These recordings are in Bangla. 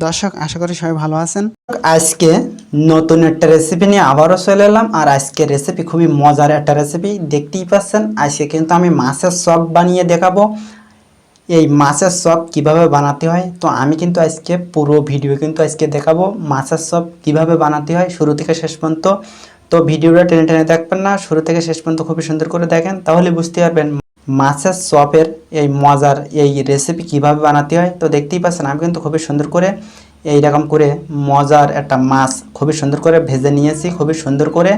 দর্শক আশা করি সবাই ভালো আছেন। আজকে নতুন একটা রেসিপি নিয়ে আবারও চলে এলাম। আর আজকে রেসিপি খুবই মজার একটা রেসিপি, দেখতেই পাচ্ছেন। আজকে কিন্তু আমি মাছের চপ বানিয়ে দেখাবো। এই মাছের চপ কিভাবে বানাতে হয়, তো আমি কিন্তু আজকে পুরো ভিডিও কিন্তু আজকে দেখাবো মাছের চপ কিভাবে বানাতে হয় শুরু থেকে শেষ পর্যন্ত। তো ভিডিওটা টেনে টেনে দেখবেন না, শুরু থেকে শেষ পর্যন্ত খুবই সুন্দর করে দেখেন, তাহলে বুঝতে পারবেন মাছের চপের এই মজার এই রেসিপি কিভাবে বানাতে হয়। তো দেখতেই পাচ্ছেন আমি কিন্তু খুবই সুন্দর করে এইরকম করে মজার একটা মাছ খুবই সুন্দর করে ভেজে নিয়েছি, খুবই সুন্দর করে।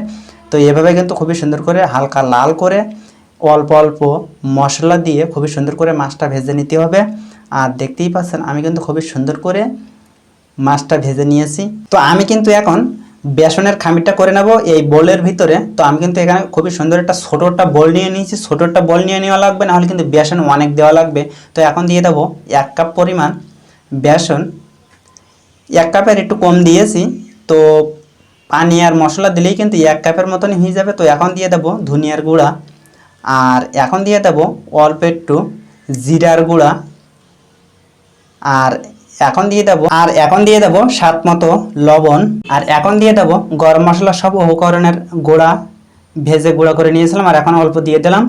তো এভাবে কিন্তু খুবই সুন্দর করে হালকা লাল করে অল্প অল্প মশলা দিয়ে খুবই সুন্দর করে মাছটা ভেজে নিতে হবে। আর দেখতেই পাচ্ছেন আমি কিন্তু খুবই সুন্দর করে মাছটা ভেজে নিয়েছি। তো আমি কিন্তু এখন বেসনের খামিরটা করে নেব এই বোলের ভিতরে। তো আমি কিন্তু এখানে খুবই সুন্দর একটা ছোটোটা বোল নিয়ে নিয়েছি। ছোটোটা বোল নিয়ে নেওয়া লাগবে, নাহলে কিন্তু বেসন অনেক দেওয়া লাগবে। তো এখন দিয়ে দেবো 1 কাপ পরিমাণ বেসন। 1 কাপের একটু কম দিয়েছি। তো পানি আর মশলা দিলেই কিন্তু 1 কাপের মতনই হয়ে যাবে। তো এখন দিয়ে দেবো ধনিয়ার গুঁড়া, আর এখন দিয়ে দেবো অল্প একটু জিরার গুঁড়া, আর এখন দিয়ে দেবো স্বাদ মতো লবণ, আর এখন দিয়ে দেবো গরম মশলা সব উপকরণের গুঁড়া ভেজে গুঁড়া করে নিয়েছিলাম, আর এখন অল্প দিয়ে দিলাম।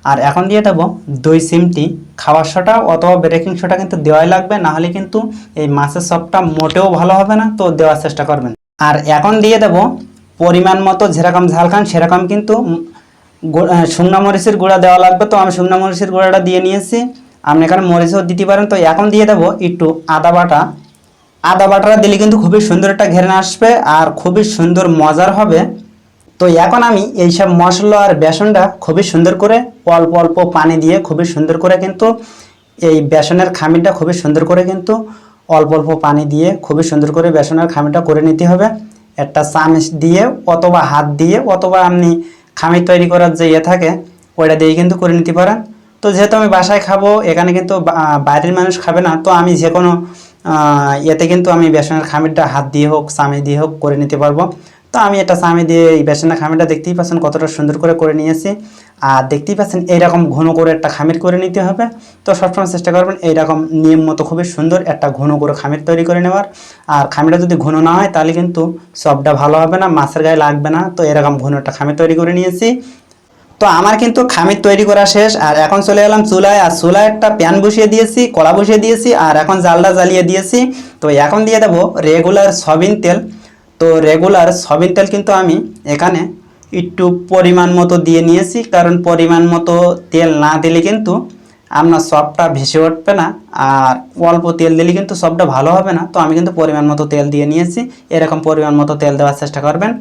আর এখন দিয়ে দেবো 2 চিমটি খাবার সোডা অথবা বেকিং সোডা কিন্তু দেওয়াই লাগবে, নাহলে কিন্তু এই মাছের চপটা মোটেও ভালো হবে না। তো দেওয়ার চেষ্টা করবেন। আর এখন দিয়ে দেবো পরিমাণ মতো যেরকম ঝাল খান সেরকম কিন্তু শুকনো মরিচের গুঁড়া দেওয়া লাগবে। তো আমি শুকনো মরিচের গুঁড়াটা দিয়ে নিয়েছি, আপনি এখানে মরিচও দিতে পারেন। তো এখন দিয়ে দেবো একটু আদা বাটা। আদা বাটাটা দিলে কিন্তু খুবই সুন্দর একটা ঘেরান আসবে আর খুবই সুন্দর মজার হবে। তো এখন আমি এইসব মশলা আর বেসনটা খুবই সুন্দর করে অল্প অল্প পানি দিয়ে খুবই সুন্দর করে কিন্তু এই বেসনের খামিরটা খুবই সুন্দর করে কিন্তু অল্প অল্প পানি দিয়ে খুবই সুন্দর করে বেসনের খামিরটা করে নিতে হবে। একটা চামচ দিয়ে অথবা হাত দিয়ে অথবা আপনি খামির তৈরি করার যে থাকে ওইটা দিয়ে কিন্তু করে নিতে পারেন। তো যেহেতু আমি বাসায় খাবো, এখানে কিন্তু বাইরের মানুষ খাবে না, তো আমি যে কোনো এতে কিন্তু আমি বেসনের খামিরটা হাত দিয়ে হোক চামচ দিয়ে হোক করে নিতে পারবো। তো আমি এটা চামচ দিয়ে এই বেসনের খামিরটা দেখতেই পাচ্ছেন কতটা সুন্দর করে নিয়েছি। আর দেখতেই পাচ্ছেন এইরকম ঘন করে একটা খামির করে নিতে হবে। তো সবসময় চেষ্টা করবেন এইরকম নিয়ম মতো খুবই সুন্দর একটা ঘন করে খামির তৈরি করে নেওয়ার। আর খামিরটা যদি ঘন না হয় তাহলে কিন্তু চপটা ভালো হবে না, মাছের গায়ে লাগবে না। তো এরকম ঘন একটা খামির তৈরি করে নিয়েছি। তো আমার কিন্তু খামির তৈরি করা শেষ। আর এখন চলে এলাম চুলায়, আর চুলায় একটা প্যান বসিয়ে দিয়েছি, কড়া বসিয়ে দিয়েছি, আর এখন জালটা জ্বালিয়ে দিয়েছি। তো এখন দিয়ে দেবো রেগুলার সয়াবিন তেল। তো রেগুলার সয়াবিন তেল কিন্তু আমি এখানে একটু পরিমাণ মতো দিয়ে নিয়েছি, কারণ পরিমাণ মতো তেল না দিলে কিন্তু আপনার চপটা ভেসে উঠবে না, আর অল্প তেল দিলে কিন্তু চপটা ভালো হবে না। তো আমি কিন্তু পরিমাণ মতো তেল দিয়ে নিয়েছি, এরকম পরিমাণ মতো তেল দেওয়ার চেষ্টা করবেন।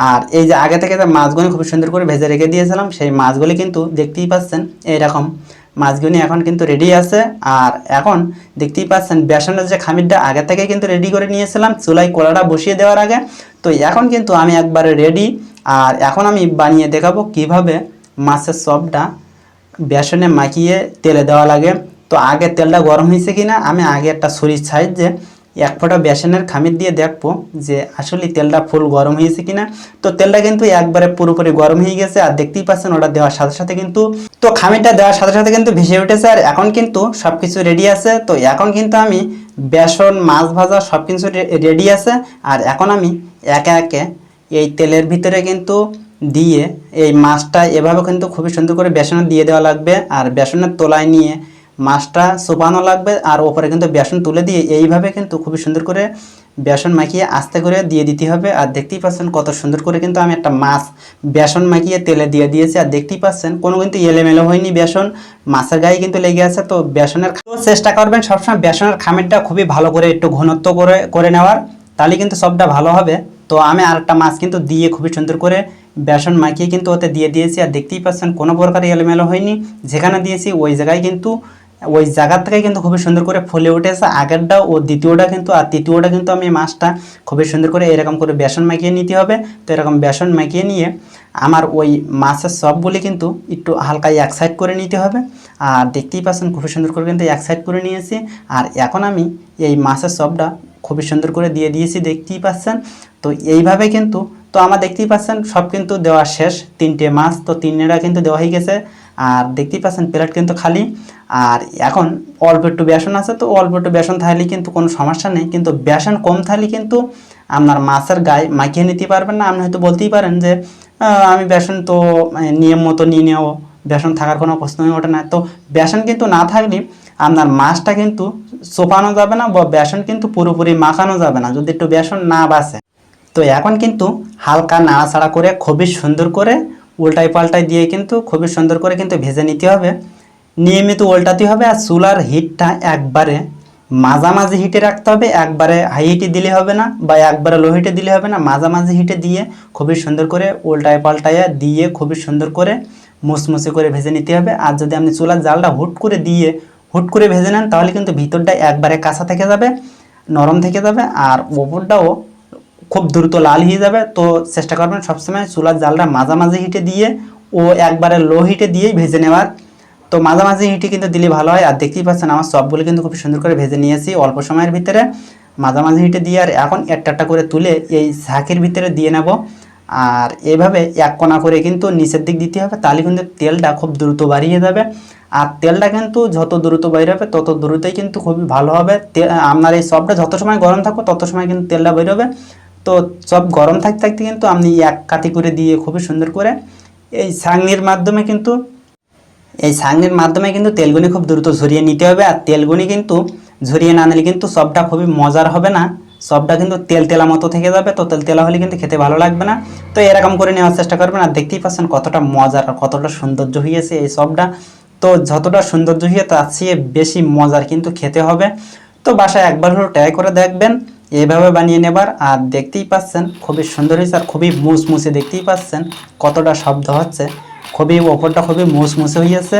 আর এই যে আগে থেকে যে মাছগুলি খুব সুন্দর করে ভেজে রেখে দিয়েছিলাম, সেই মাছগুলি কিন্তু দেখতেই পাচ্ছেন এইরকম মাছগুলি এখন কিন্তু রেডি আছে। আর এখন দেখতেই পাচ্ছেন বেসনের যে খামিরটা আগে থেকে কিন্তু রেডি করে নিয়েছিলাম চুলায় কড়াটা বসিয়ে দেওয়ার আগে। তো এখন কিন্তু আমি একবারে রেডি। আর এখন আমি বানিয়ে দেখাবো কিভাবে মাছের চপটা বেসনে মাখিয়ে তেলে দেওয়া লাগে। তো আগে তেলটা গরম হয়েছে কিনা আমি আগে একটা ছুরির সাহায্যে 1 ফোঁটা বেসনের খামির দিয়ে দেখবো যে আসলে তেলটা ফুল গরম হয়েছে কিনা। তো তেলটা কিন্তু একবারে পুরোপুরি গরম হয়ে গেছে, আর দেখতেই পাচ্ছেন ওটা দেওয়ার সাথে সাথে কিন্তু তো খামিরটা দেওয়ার সাথে সাথে কিন্তু ভেসে উঠেছে। আর এখন কিন্তু সব কিছু রেডি আছে। তো এখন কিন্তু আমি বেসন মাছ ভাজা সব কিছু রেডি আছে। আর এখন আমি একে একে এই তেলের ভিতরে কিন্তু দিয়ে এই মাছটা এভাবে কিন্তু খুবই সুন্দর করে বেসনে দিয়ে দেওয়া লাগবে, আর বেসনের তোলায় নিয়ে মাছটা চোপানো লাগবে, আর ওপরে কিন্তু বেসন তুলে দিয়ে এইভাবে কিন্তু খুবই সুন্দর করে বেসন মাখিয়ে আস্তে করে দিয়ে দিতে হবে। আর দেখতেই পাচ্ছেন কত সুন্দর করে কিন্তু আমি একটা মাছ বেসন মাখিয়ে তেলে দিয়ে দিয়েছি। আর দেখতেই পাচ্ছেন কোনো কিন্তু এলোমেলো হয়নি, বেসন মাছের গায়ে কিন্তু লেগে আছে। তো বেসনের চেষ্টা করবেন সবসময় বেসনের খামিরটা খুবই ভালো করে একটু ঘনত্ব করে নেওয়ার, তাহলে কিন্তু সবটা ভালো হবে। তো আমি আরেকটা মাছ কিন্তু দিয়ে খুবই সুন্দর করে বেসন মাখিয়ে কিন্তু ওতে দিয়ে দিয়েছি। আর দেখতেই পাচ্ছেন কোনো প্রকার এলোমেলো হয়নি, যেখানে দিয়েছি ওই জায়গায় কিন্তু ওই জায়গার থেকে কিন্তু খুবই সুন্দর করে ফুলে উঠেছে আগেরটা ও দ্বিতীয়টা কিন্তু। আর তৃতীয়টা কিন্তু আমি মাছটা খুবই সুন্দর করে এরকম করে বেসন মাখিয়ে নিতে হবে। তো এরকম বেসন মাখিয়ে নিয়ে আমার ওই মাছের সবগুলি কিন্তু একটু হালকা এক সাইড করে নিতে হবে। আর দেখতেই পাচ্ছেন খুবই সুন্দর করে কিন্তু এক সাইড করে নিয়েছি। আর এখন আমি এই মাছের সবটা খুবই সুন্দর করে দিয়ে দিয়েছি, দেখতেই পাচ্ছেন। তো এইভাবে কিন্তু তো আমার দেখতেই পাচ্ছেন সব কিন্তু দেওয়া শেষ, 3টে মাছ তো 3টা কিন্তু দেওয়া হয়ে গেছে। আর দেখতেই পাচ্ছেন প্লেট কিন্তু খালি। আর এখন অল্প একটু বেসন আছে, তো অল্প একটু বেসন থাকলে কিন্তু কোনো সমস্যা নেই, কিন্তু বেসন কম থাকলে কিন্তু আপনার মাছের গায়ে মাখিয়ে নিতে পারবেন না। আপনি হয়তো বলতেই পারেন যে আমি বেসন তো নিয়ম মতো নিয়ে নেবো, বেসন থাকার কোনো প্রশ্নই ওঠে না। তো বেসন কিন্তু না থাকলে আপনার মাছটা কিন্তু চোপানো যাবে না বা বেসন কিন্তু পুরোপুরি মাখানো যাবে না যদি একটু বেসন না বাসে। তো এখন কিন্তু হালকা নাড়াচাড়া করে খুবই সুন্দর করে উল্টাই পাল্টাই দিয়ে কিন্তু খুবই সুন্দর করে কিন্তু ভেজে নিতে হবে, নিয়মিত উল্টাতে হবে। আর চুলার হিটটা একবারে মাঝামাঝি হিটে রাখতে হবে, একবারে হাই হিটে দিলে হবে না বা একবারে লো হিটে দিলে হবে না, মাঝামাঝি হিটে দিয়ে খুবই সুন্দর করে উল্টায় পাল্টায় দিয়ে খুবই সুন্দর করে মুসমুসে করে ভেজে নিতে হবে। আর যদি আপনি চুলার জালটা হুট করে ভেজে নেন তাহলে কিন্তু ভিতরটা একবারে কাঁচা থেকে যাবে, নরম থেকে যাবে, আর ওপরটাও খুব দ্রুত লাল হয়ে যাবে। তো চেষ্টা করবেন সবসময় চুলার জালটা মাঝামাঝি হিটে দিয়ে ও একবারে লো হিটে দিয়েই ভেজে নেওয়ার। তো মাঝামাঝি হিটে কিন্তু দিলে ভালো হয়। আর দেখতেই পাচ্ছেন আমার সবগুলো কিন্তু খুব সুন্দর করে ভেজে নিয়েছি অল্প সময়ের ভিতরে মাঝামাঝি হিটে দিয়ে। আর এখন একটা করে তুলে এই ঝাঁকির ভিতরে দিয়ে নেব। আর এভাবে এক কোণা করে কিন্তু নিচের দিক দিতে হবে, তাহলে কিন্তু তেলটা খুব দ্রুত বাড়িয়ে যাবে। আর তেলটা কিন্তু যত দ্রুত বাইরে হবে তত দ্রুতই কিন্তু খুবই ভালো হবে। আপনার এই সবটা যত সময় গরম থাকবে তত সময় কিন্তু তেলটা বেরোবে। তো সব গরম থাকতে থাকতে কিন্তু আপনি এক কাতি করে দিয়ে খুবই সুন্দর করে এই ছাঁকনির মাধ্যমে কিন্তু তেলগুনি খুব দ্রুত ঝরিয়ে নিতে হবে। আর তেলগুনি কিন্তু ঝরিয়ে না নিলে কিন্তু সবটা খুবই মজার হবে না, সবটা কিন্তু তেল তেলা মতো থেকে যাবে। তো তেল তেলা হলে কিন্তু খেতে ভালো লাগবে না। তো এরকম করে নেওয়ার চেষ্টা করবেন। আর দেখতেই পাচ্ছেন কতটা মজার আর কতটা সৌন্দর্য হয়েছে এই সবটা। তো যতটা সৌন্দর্য হয়ে তার চেয়ে বেশি মজার কিন্তু খেতে হবে। তো বাসায় একবার হলো ট্রাই করে দেখবেন এইভাবে বানিয়ে নেবার। আর দেখতেই পাচ্ছেন খুবই সুন্দর হয়েছে আর খুবই মুসমুসে, দেখতেই পাচ্ছেন কতটা শব্দ হচ্ছে, খুবই ওপরটা খুবই মুসমুসে হয়েছে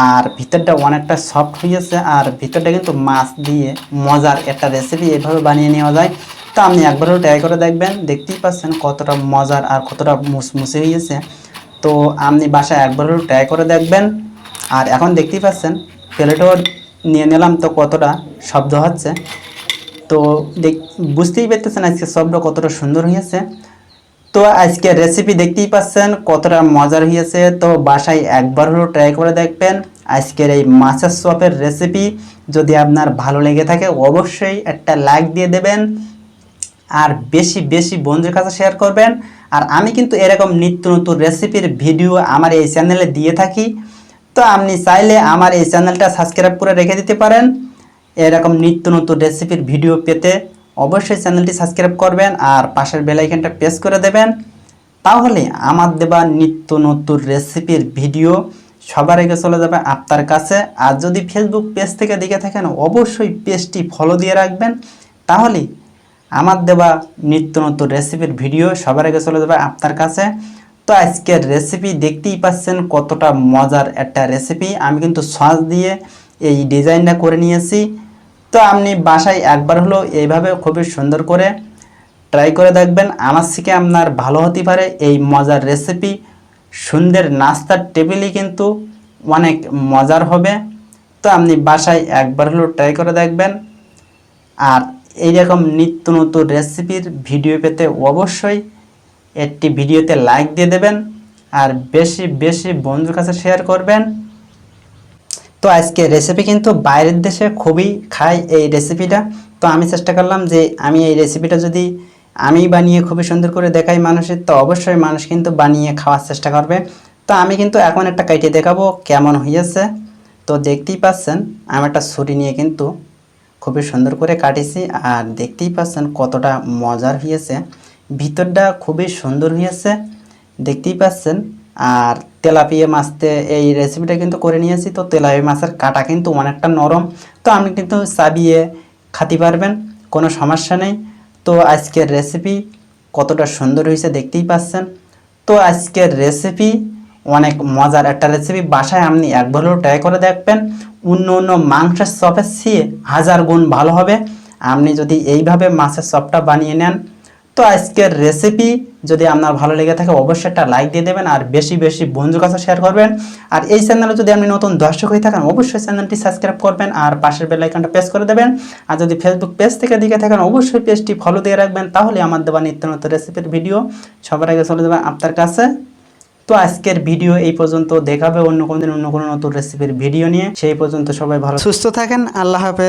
আর ভিতরটা অনেকটা সফট হয়েছে। আর ভিতরটা কিন্তু মাছ দিয়ে মজার একটা রেসিপি এইভাবে বানিয়ে নেওয়া যায়। তো আপনি একবারও ট্রাই করে দেখবেন, দেখতেই পাচ্ছেন কতটা মজার আর কতটা মুসমুসে হয়েছে। তো আপনি বাসায় একবারও ট্রাই করে দেখবেন। আর এখন দেখতেই পাচ্ছেন প্লেটও নিয়ে নিলাম, তো কতটা শব্দ হচ্ছে। তো বুঝতেই পারতেছেন আজকে সবটা কতটা সুন্দর হয়েছে। তো আজকে রেসিপি দেখতেই পাচ্ছেন কতটা মজার হয়েছে। তো বাসায় একবার হলেও ট্রাই করে দেখবেন আজকের এই মাছের চপের রেসিপি। যদি আপনার ভালো লেগে থাকে অবশ্যই একটা লাইক দিয়ে দেবেন আর বেশি বেশি বন্ধুদের কাছে শেয়ার করবেন। আর আমি কিন্তু এরকম নিত্য নতুন রেসিপির ভিডিও আমার এই চ্যানেলে দিয়ে থাকি। তো আপনি চাইলে আমার এই চ্যানেলটা সাবস্ক্রাইব করে রেখে দিতে পারেন এরকম নিত্য নতুন রেসিপির ভিডিও পেতে। অবশ্যই চ্যানেলটি সাবস্ক্রাইব করবেন আর পাশের বেল আইকনটা প্রেস করে দেবেন, তাহলে আমার দেওয়া নিত্য নতুন রেসিপির ভিডিও সবার আগে চলে যাবে আপনার কাছে। আর যদি ফেসবুক পেজ থেকে দেখে থাকেন অবশ্যই পেজটি ফলো দিয়ে রাখবেন, তাহলে আমার দেওয়া নিত্য নতুন রেসিপির ভিডিও সবার আগে চলে যাবে আপনার কাছে। তো আজকের রেসিপি দেখতেই পাচ্ছেন কতটা মজার একটা রেসিপি। আমি কিন্তু সস দিয়ে এই ডিজাইনটা করে নিয়েছি। তো আপনি বাসায় একবার হলো এইভাবে খুবই সুন্দর করে ট্রাই করে দেখবেন, আমার থেকে আপনার ভালো হতে পারে এই মজার রেসিপি। সুন্দর নাস্তার টেবিলই কিন্তু অনেক মজার হবে। তো আপনি বাসায় একবার হলো ট্রাই করে দেখবেন। আর এইরকম নিত্য নতুন রেসিপির ভিডিও পেতে অবশ্যই একটি ভিডিওতে লাইক দিয়ে দেবেন আর বেশি বেশি বন্ধুর কাছে শেয়ার করবেন। তো আজকে রেসিপি কিন্তু বাইরের দেশে খুবই খায় এই রেসিপিটা। তো আমি চেষ্টা করলাম যে আমি এই রেসিপিটা যদি আমি বানিয়ে খুবই সুন্দর করে দেখাই মানুষের, তো অবশ্যই মানুষ কিন্তু বানিয়ে খাওয়ার চেষ্টা করবে। তো আমি কিন্তু এখন একটা কাইটে দেখাবো কেমন হয়েছে। তো দেখতেই পাচ্ছেন আমি একটা ছুরি নিয়ে কিন্তু খুবই সুন্দর করে কাটিছি আর দেখতেই পাচ্ছেন কতটা মজার হয়েছে, ভিতরটা খুবই সুন্দর হয়েছে দেখতেই পাচ্ছেন। আর তেলাপিয়া মাছতে এই রেসিপিটা কিন্তু করে নিয়েছি। তো তেলাপিয়া মাছের কাটা কিন্তু অনেকটা নরম, তো আপনি কিন্তু চাবিয়ে খেতে পারবেন, কোনো সমস্যা নেই। তো আজকের রেসিপি কতটা সুন্দর হয়েছে দেখতেই পাচ্ছেন। তো আজকের রেসিপি অনেক মজার একটা রেসিপি, বাসায় আপনি একবার হলেও ট্রাই করে দেখবেন। অন্য মাংসের চপের চেয়ে 1000 গুণ ভালো হবে আপনি যদি এইভাবে মাছের চপটা বানিয়ে নেন। তো আজকের রেসিপি যদি আপনার ভালো লেগে থাকে অবশ্যই একটা লাইক দিয়ে দেবেন আর বেশি বেশি বন্ধুর কাছে শেয়ার করবেন। আর এই চ্যানেলে যদি আপনি নতুন দর্শক হয়ে থাকেন অবশ্যই চ্যানেলটি সাবস্ক্রাইব করবেন আর পাশের বেল আইকনটা প্রেস করে দেবেন। আর যদি ফেসবুক পেজ থেকে দেখে থাকেন অবশ্যই পেজটি ফলো দিয়ে রাখবেন, তাহলে আমার দেওয়া নিত্য নতুন রেসিপির ভিডিও সবার আগে চলে যাবে আপনার কাছে। তো আজকের ভিডিও এই পর্যন্ত, দেখাবে অন্য কোনো দিন অন্য কোনো নতুন রেসিপির ভিডিও নিয়ে। সেই পর্যন্ত সবাই ভালো সুস্থ থাকেন। আল্লাহ হাফেজ।